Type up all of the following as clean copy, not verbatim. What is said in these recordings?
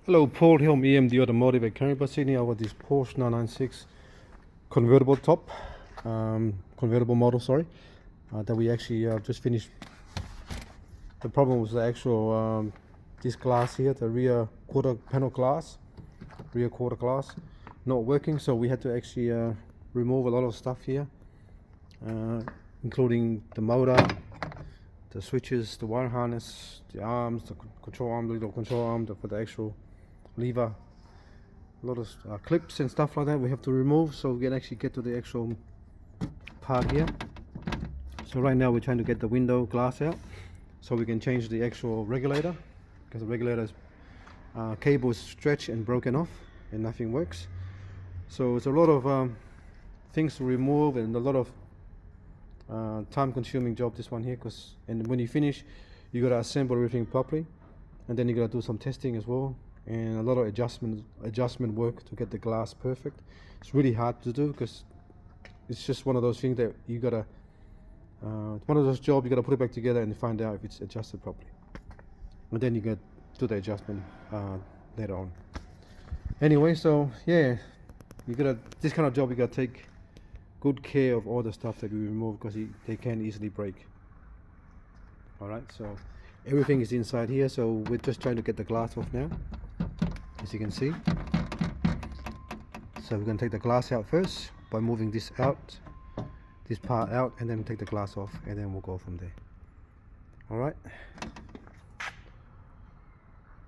Hello, Paul here from EMD Automotive at Canberra, Sydney. I've got this Porsche 996 convertible top, convertible model, sorry, that we actually just finished. The problem was the actual this glass here, the rear quarter panel glass, rear quarter glass, not working. So we had to actually remove a lot of stuff here, including the motor, the switches, the wire harness, the arms, the control arm, little control arm for the actual lever, a lot of clips and stuff like that we have to remove, so we can actually get to the actual part here. So right now we're trying to get the window glass out so we can change the actual regulator, because the regulator's cable is stretched and broken off and nothing works. So it's a lot of things to remove and a lot of time consuming job, this one here, and when you finish you got to assemble everything properly, and then you got to do some testing as well, and a lot of adjustment work to get the glass perfect. It's really hard to do because it's just one of those things that you gotta one of those jobs you gotta put it back together and find out if it's adjusted properly, and then you get do the adjustment later on. Anyway, so yeah, this kind of job you gotta take good care of all the stuff that we remove, because they can easily break. Alright, so everything is inside here, so we're just trying to get the glass off now, as you can see. So we're going to take the glass out first by moving this part out, and then take the glass off, and then we'll go from there. Alright,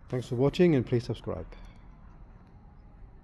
thanks for watching, and please subscribe.